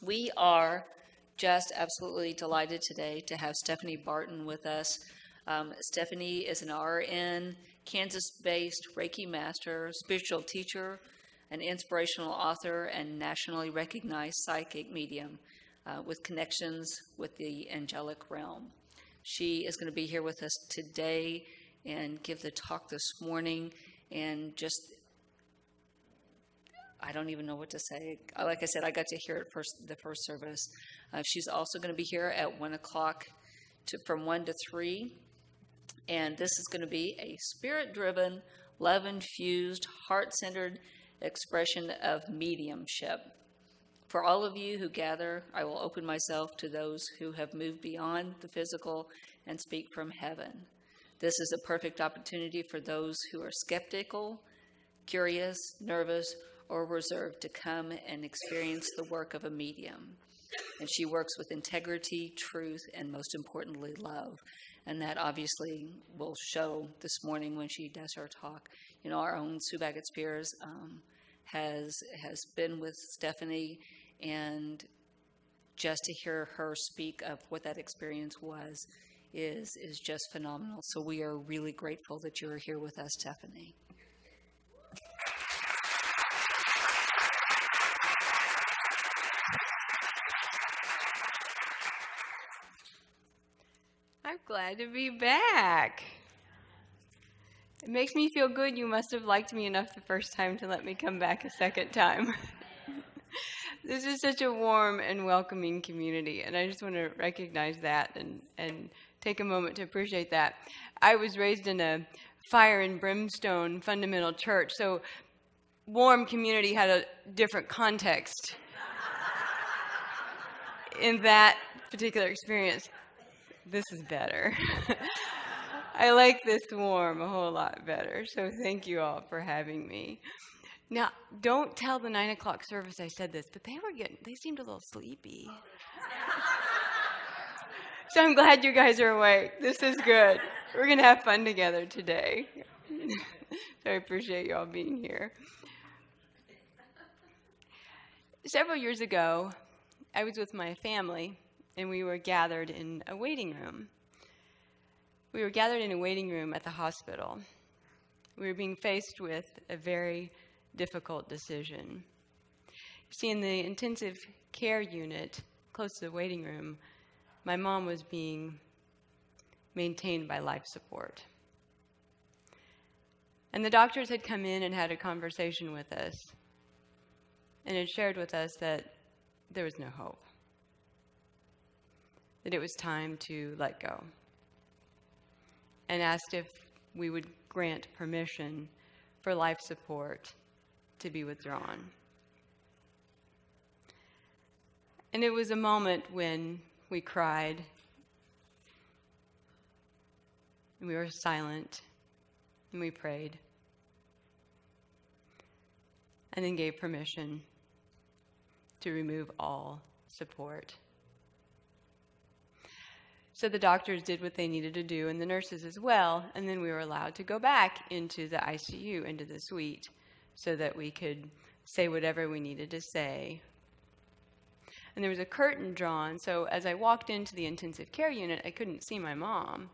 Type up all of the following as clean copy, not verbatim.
We are just absolutely delighted today to have Steffany Barton with us. Steffany is an RN, Kansas-based Reiki master, spiritual teacher, an inspirational author, and nationally recognized psychic medium with connections with the angelic realm. She is going to be here with us today and give the talk this morning, and just I don't even know what to say. Like I said, I got to hear it the first service. She's also going to be here at 1 o'clock from 1 to 3. And this is going to be a spirit-driven, love-infused, heart-centered expression of mediumship. For all of you who gather, I will open myself to those who have moved beyond the physical and speak from heaven. This is a perfect opportunity for those who are skeptical, curious, nervous, or reserved to come and experience the work of a medium. And she works with integrity, truth, and most importantly, love. And that obviously will show this morning when she does her talk. You know, our own Sue Baggett-Spears has been with Steffany, and just to hear her speak of what that experience was is just phenomenal. So we are really grateful that you are here with us, Steffany. I'm glad to be back. It makes me feel good. You must have liked me enough the first time to let me come back a second time. This is such a warm and welcoming community, and I just want to recognize that and take a moment to appreciate that. I was raised in a fire and brimstone fundamental church, so warm community had a different context in that particular experience. This is better. I like this warm a whole lot better, so thank you all for having me. Now, don't tell the 9 o'clock service I said this, but they seemed a little sleepy. So I'm glad you guys are awake. This is good. We're going to have fun together today. So I appreciate you all being here. Several years ago, I was with my family, and we were gathered in a waiting room. We were gathered in a waiting room at the hospital. We were being faced with a very difficult decision. You see, in the intensive care unit close to the waiting room, my mom was being maintained by life support. And the doctors had come in and had a conversation with us and had shared with us that there was no hope, that it was time to let go, and asked if we would grant permission for life support to be withdrawn. And it was a moment when we cried, and we were silent, and we prayed, and then gave permission to remove all support. So the doctors did what they needed to do, and the nurses as well, and then we were allowed to go back into the ICU, into the suite, so that we could say whatever we needed to say. And there was a curtain drawn, so as I walked into the intensive care unit, I couldn't see my mom.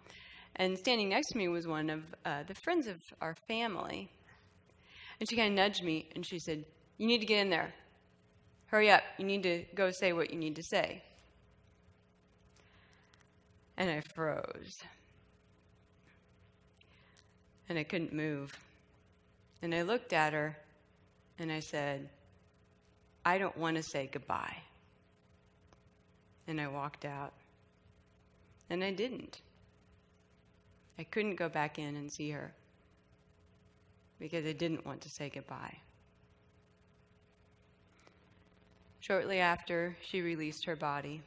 And standing next to me was one of the friends of our family. And she kind of nudged me, and she said, "You need to get in there. Hurry up. You need to go say what you need to say." And I froze. And I couldn't move. And I looked at her, and I said, "I don't want to say goodbye." And I walked out. And I didn't. I couldn't go back in and see her because I didn't want to say goodbye. Shortly after, she released her body,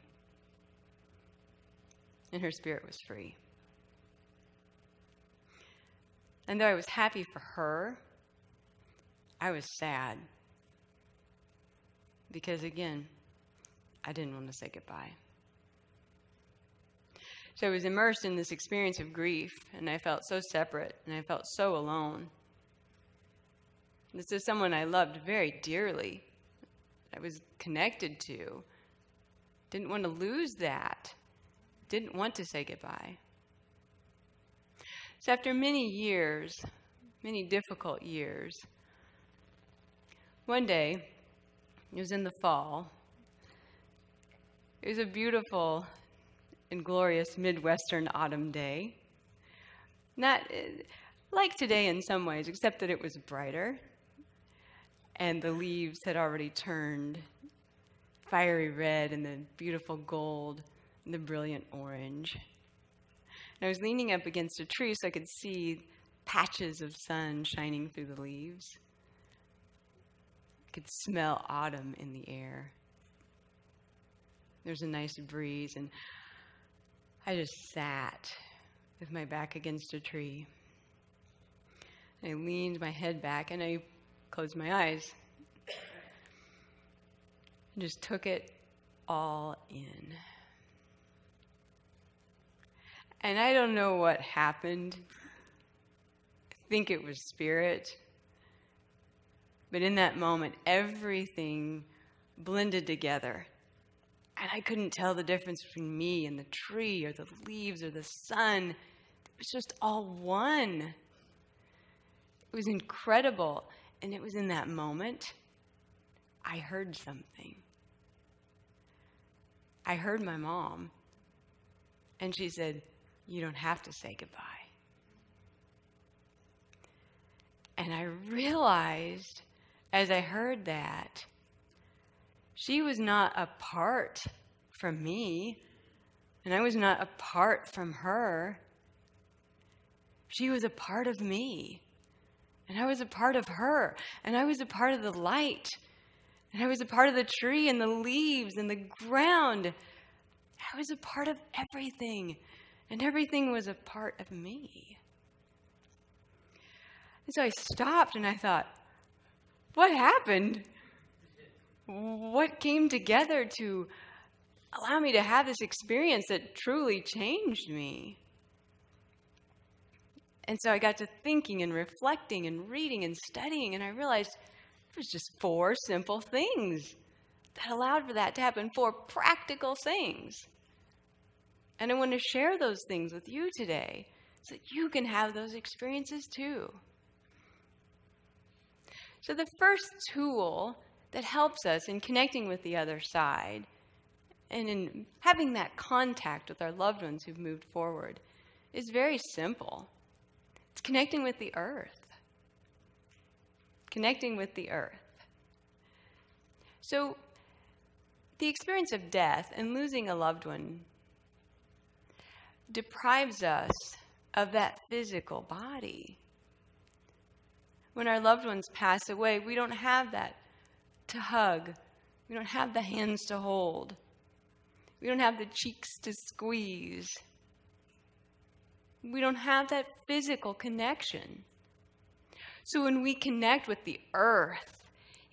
and her spirit was free. And though I was happy for her, I was sad because, again, I didn't want to say goodbye. So I was immersed in this experience of grief, and I felt so separate, and I felt so alone. This is someone I loved very dearly, I was connected to, Didn't want to lose that. Didn't want to say goodbye. So after many years, many difficult years, one day, it was in the fall, it was a beautiful and glorious Midwestern autumn day. Not like today in some ways, except that it was brighter, and the leaves had already turned fiery red and the beautiful gold and the brilliant orange. And I was leaning up against a tree so I could see patches of sun shining through the leaves. I could smell autumn in the air. There was a nice breeze, and I just sat with my back against a tree. I leaned my head back and I closed my eyes and just took it all in. And I don't know what happened. I think it was spirit. But in that moment, everything blended together. And I couldn't tell the difference between me and the tree or the leaves or the sun. It was just all one. It was incredible. And it was in that moment I heard something. I heard my mom. And she said, "You don't have to say goodbye." And I realized as I heard that, she was not apart from me, and I was not apart from her. She was a part of me, and I was a part of her, and I was a part of the light, and I was a part of the tree and the leaves and the ground. I was a part of everything, and everything was a part of me. And so I stopped and I thought, what happened? What came together to allow me to have this experience that truly changed me? And so I got to thinking and reflecting and reading and studying, and I realized it was just 4 simple things that allowed for that to happen, 4 practical things. And I want to share those things with you today so that you can have those experiences too. So the first tool that helps us in connecting with the other side and in having that contact with our loved ones who've moved forward is very simple. It's connecting with the earth. Connecting with the earth. So the experience of death and losing a loved one deprives us of that physical body. When our loved ones pass away, we don't have that to hug. We don't have the hands to hold. We don't have the cheeks to squeeze. We don't have that physical connection. So when we connect with the earth,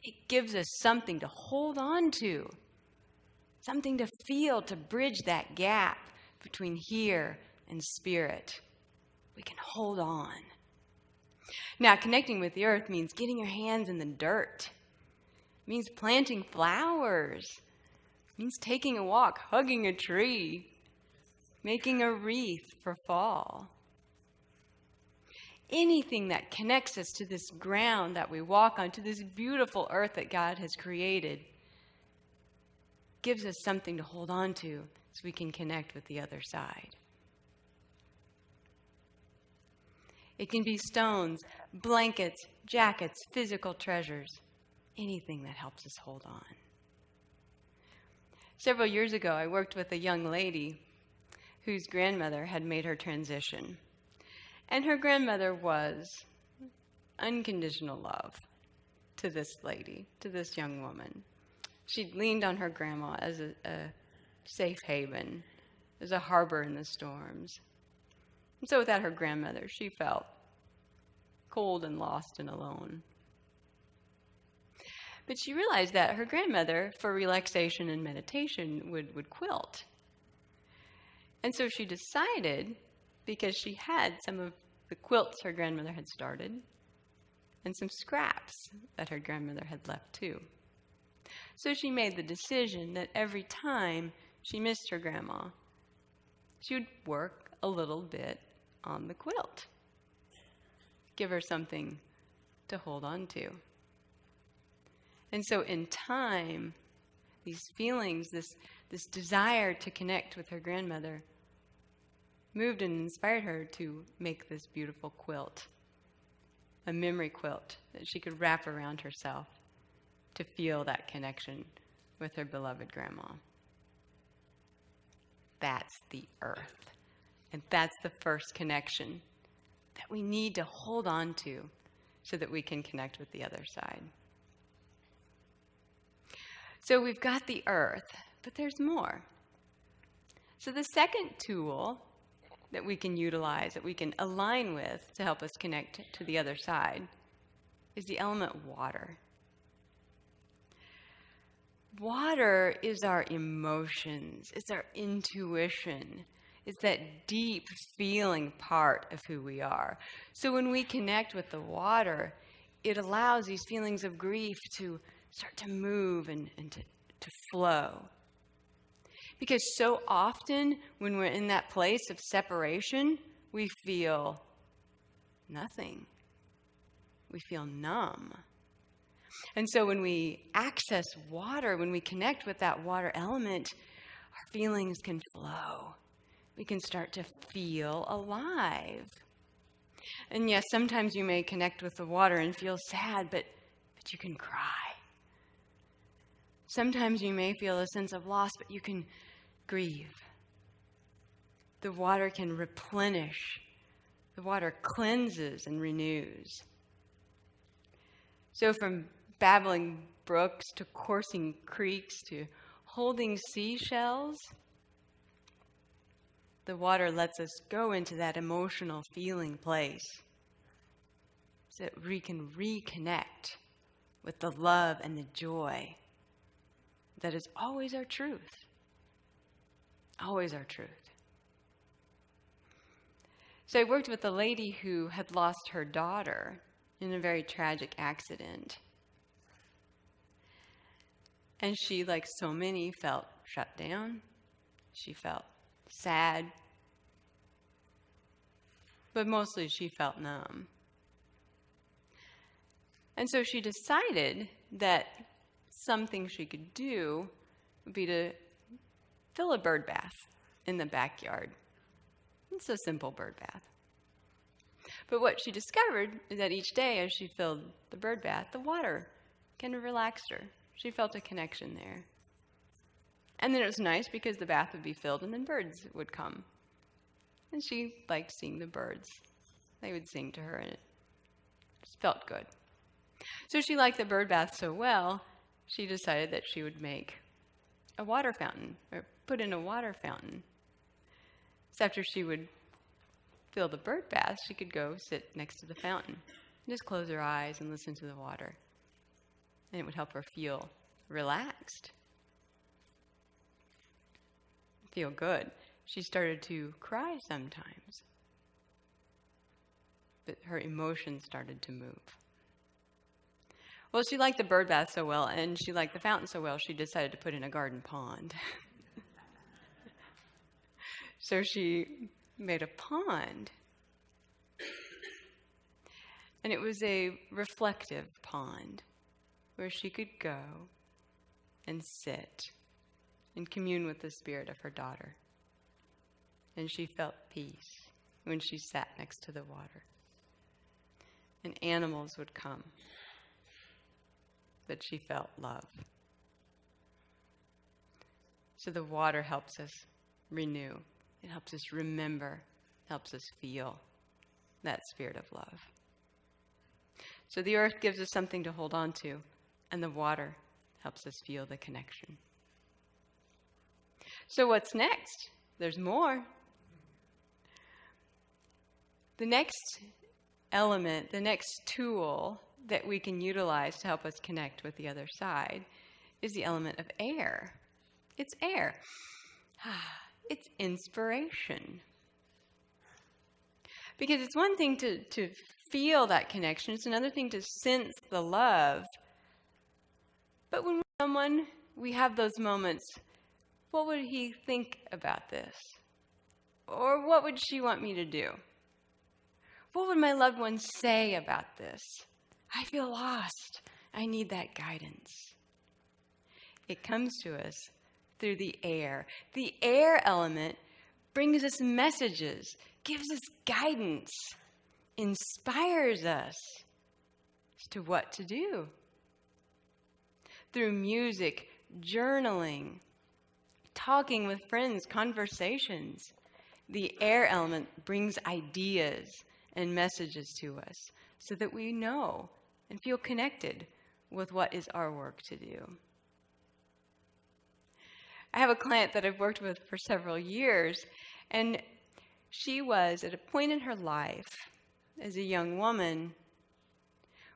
it gives us something to hold on to, something to feel to bridge that gap between here and spirit. We can hold on. Now, connecting with the earth means getting your hands in the dirt. It means planting flowers. It means taking a walk, hugging a tree, making a wreath for fall. Anything that connects us to this ground that we walk on, to this beautiful earth that God has created, gives us something to hold on to so we can connect with the other side. It can be stones, blankets, jackets, physical treasures, anything that helps us hold on. Several years ago, I worked with a young lady whose grandmother had made her transition. And her grandmother was unconditional love to this lady, to this young woman. She'd leaned on her grandma as a safe haven, as a harbor in the storms. And so without her grandmother, she felt cold and lost and alone. But she realized that her grandmother, for relaxation and meditation, would quilt. And so she decided, because she had some of the quilts her grandmother had started, and some scraps that her grandmother had left too. So she made the decision that every time she missed her grandma, she would work a little bit on the quilt. Give her something to hold on to. And so in time, these feelings, this desire to connect with her grandmother, moved and inspired her to make this beautiful quilt, a memory quilt that she could wrap around herself to feel that connection with her beloved grandma. That's the earth. And that's the first connection that we need to hold on to so that we can connect with the other side. So we've got the earth, but there's more. So the second tool that we can utilize, that we can align with to help us connect to the other side, is the element water. Water is our emotions, it's our intuition, it's that deep feeling part of who we are. So when we connect with the water, it allows these feelings of grief to start to move and to flow. Because so often when we're in that place of separation, we feel nothing. We feel numb. And so when we access water, when we connect with that water element, our feelings can flow. We can start to feel alive. And yes, sometimes you may connect with the water and feel sad, but you can cry. Sometimes you may feel a sense of loss, but you can grieve. The water can replenish. The water cleanses and renews. So from babbling brooks to coursing creeks to holding seashells, the water lets us go into that emotional feeling place so that we can reconnect with the love and the joy that is always our truth. Always our truth. So I worked with a lady who had lost her daughter in a very tragic accident. And she, like so many, felt shut down. She felt sad. But mostly she felt numb. And so she decided that something she could do would be to fill a bird bath in the backyard. It's a simple bird bath. But what she discovered is that each day as she filled the bird bath, the water kind of relaxed her. She felt a connection there. And then it was nice because the bath would be filled and then birds would come. And she liked seeing the birds. They would sing to her and it just felt good. So she liked the bird bath so well, she decided that she would make a water fountain, or put in a water fountain. So after she would fill the bird bath, she could go sit next to the fountain, and just close her eyes and listen to the water. And it would help her feel relaxed, feel good. She started to cry sometimes, but her emotions started to move. Well, she liked the bird bath so well, and she liked the fountain so well, she decided to put in a garden pond. So she made a pond. And it was a reflective pond where she could go and sit and commune with the spirit of her daughter. And she felt peace when she sat next to the water. And animals would come, but she felt love. So the water helps us renew. It helps us remember, helps us feel that spirit of love. So the earth gives us something to hold on to, and the water helps us feel the connection. So what's next? There's more. The next element, the next tool that we can utilize to help us connect with the other side is the element of air. It's air. It's inspiration. Because it's one thing to feel that connection. It's another thing to sense the love. But when we're with someone, we have those moments What would he think about this? Or what would she want me to do? What would my loved ones say about this? I feel lost. I need that guidance. It comes to us through the air. The air element brings us messages, gives us guidance, inspires us as to what to do. Through music, journaling, talking with friends, conversations, the air element brings ideas and messages to us so that we know and feel connected with what is our work to do. I have a client that I've worked with for several years, and she was at a point in her life as a young woman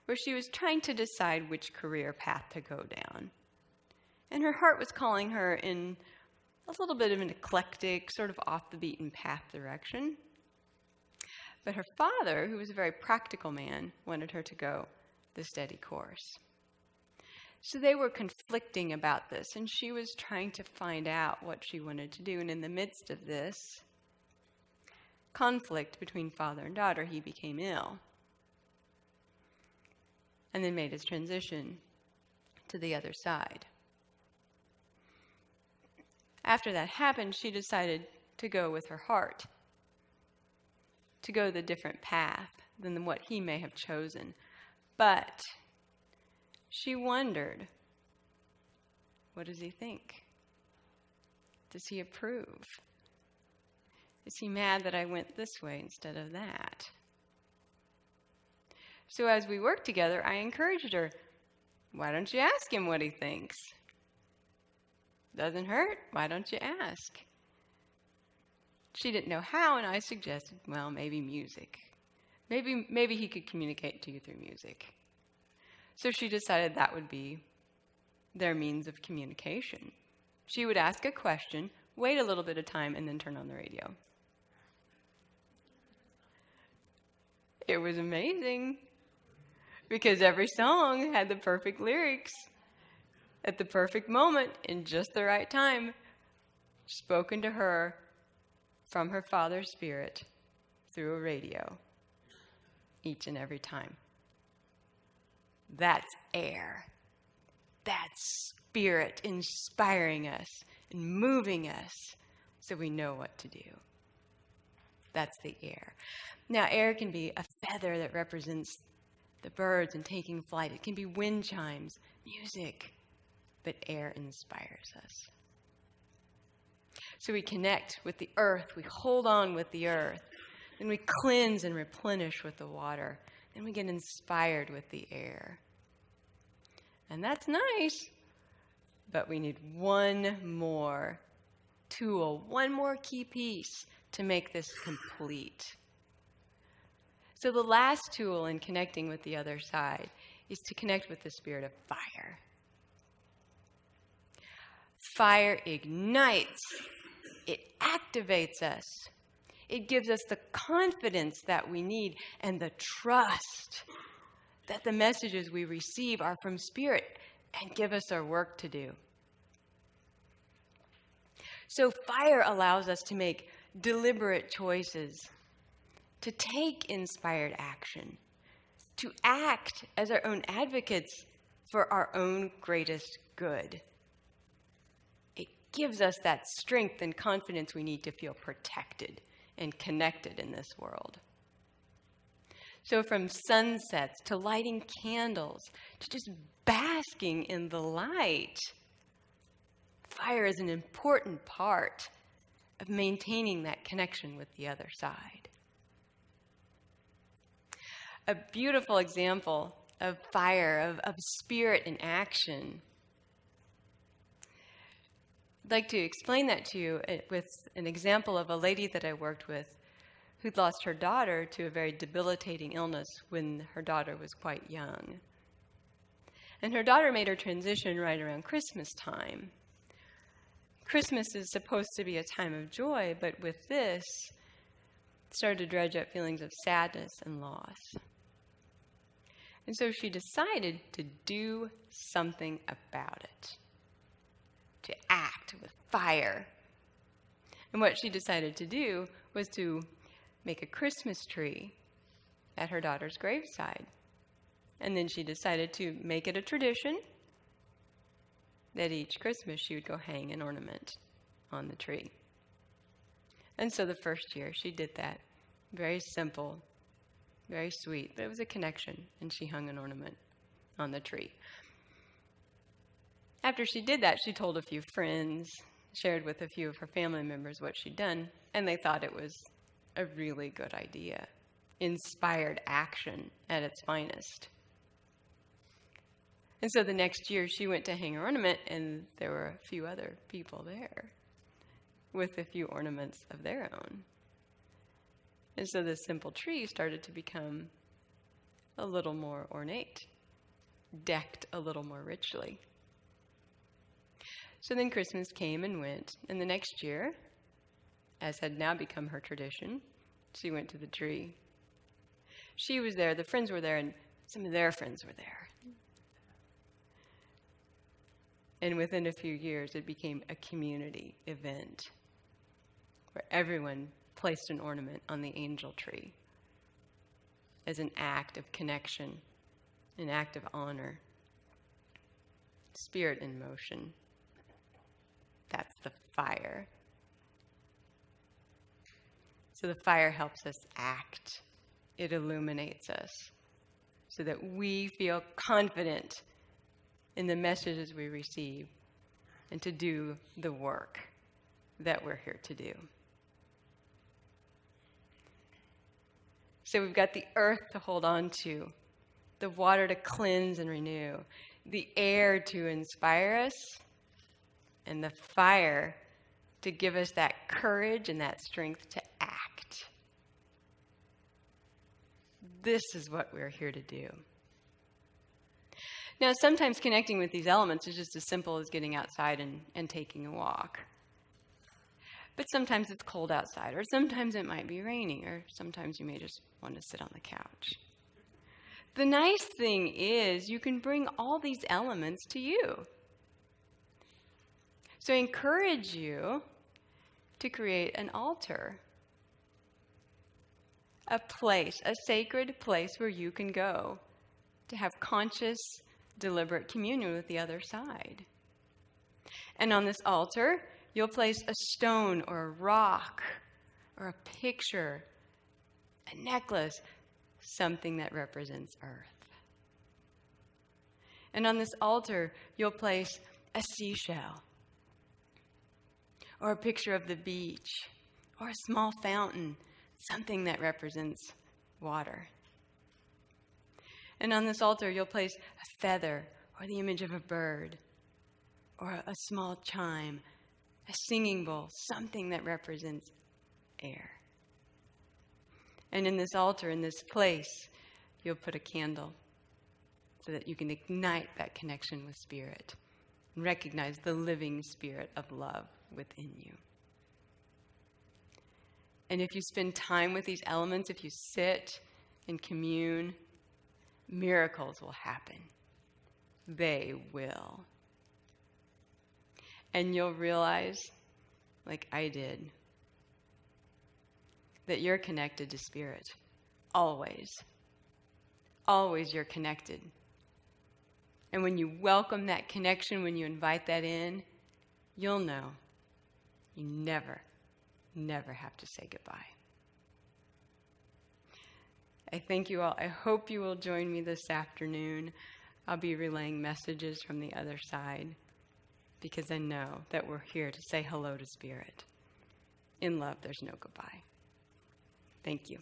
where she was trying to decide which career path to go down. And her heart was calling her in a little bit of an eclectic, sort of off the beaten path direction. But her father, who was a very practical man, wanted her to go the steady course. So they were conflicting about this, and she was trying to find out what she wanted to do. And in the midst of this conflict between father and daughter, he became ill and then made his transition to the other side. After that happened, she decided to go with her heart, to go the different path than what he may have chosen. But she wondered, what does he think? Does he approve? Is he mad that I went this way instead of that? So as we worked together, I encouraged her, why don't you ask him what he thinks? Doesn't hurt. Why don't you ask? She didn't know how, and I suggested, well, maybe music. Maybe he could communicate to you through music. So she decided that would be their means of communication. She would ask a question, wait a little bit of time, and then turn on the radio. It was amazing because every song had the perfect lyrics at the perfect moment in just the right time, spoken to her from her father's spirit through a radio each and every time. That's air. That's spirit inspiring us and moving us so we know what to do. That's the air. Now, air can be a feather that represents the birds and taking flight. It can be wind chimes, music, but air inspires us. So we connect with the earth. We hold on with the earth. Then we cleanse and replenish with the water. Then we get inspired with the air. And that's nice, but we need one more tool, one more key piece to make this complete. So the last tool in connecting with the other side is to connect with the spirit of fire. Fire ignites. It activates us. It gives us the confidence that we need and the trust that the messages we receive are from Spirit and give us our work to do. So fire allows us to make deliberate choices, to take inspired action, to act as our own advocates for our own greatest good. It gives us that strength and confidence we need to feel protected and connected in this world. So from sunsets to lighting candles to just basking in the light, fire is an important part of maintaining that connection with the other side. A beautiful example of fire, of spirit in action. I'd like to explain that to you with an example of a lady that I worked with who'd lost her daughter to a very debilitating illness when her daughter was quite young. And her daughter made her transition right around Christmas time. Christmas is supposed to be a time of joy, but with this, started to dredge up feelings of sadness and loss. And so she decided to do something about it. to act with fire. And what she decided to do was to make a Christmas tree at her daughter's graveside. And then she decided to make it a tradition that each Christmas she would go hang an ornament on the tree. And so the first year she did that. Very simple, very sweet, but it was a connection, and she hung an ornament on the tree. After she did that, she told a few friends, shared with a few of her family members what she'd done, and they thought it was a really good idea. Inspired action at its finest. And so the next year she went to hang her ornament, and there were a few other people there with a few ornaments of their own. And so this simple tree started to become a little more ornate, decked a little more richly. So then Christmas came and went, and the next year, as had now become her tradition, she went to the tree. She was there, the friends were there, and some of their friends were there. And within a few years, it became a community event where everyone placed an ornament on the angel tree as an act of connection, an act of honor. Spirit in motion. That's the fire. So the fire helps us act. It illuminates us so that we feel confident in the messages we receive and to do the work that we're here to do. So we've got the earth to hold on to, the water to cleanse and renew, the air to inspire us, and the fire to give us that courage and that strength to act. This is what we're here to do. Now, sometimes connecting with these elements is just as simple as getting outside and taking a walk. But sometimes it's cold outside, or sometimes it might be raining, or sometimes you may just want to sit on the couch. The nice thing is you can bring all these elements to you. So I encourage you to create an altar, a place, a sacred place where you can go to have conscious, deliberate communion with the other side. And on this altar, you'll place a stone or a rock or a picture, a necklace, something that represents earth. And on this altar, you'll place a seashell or a picture of the beach or a small fountain, something that represents water. And on this altar, you'll place a feather or the image of a bird or a small chime, a singing bowl, something that represents air. And in this altar, in this place, you'll put a candle so that you can ignite that connection with Spirit and recognize the living Spirit of love within you. And if you spend time with these elements, if you sit and commune, miracles will happen. They will. And you'll realize, like I did, that you're connected to Spirit. Always. Always you're connected. And when you welcome that connection, when you invite that in, you'll know you never have to say goodbye. I thank you all. I hope you will join me this afternoon. I'll be relaying messages from the other side because I know that we're here to say hello to Spirit. In love, there's no goodbye. Thank you.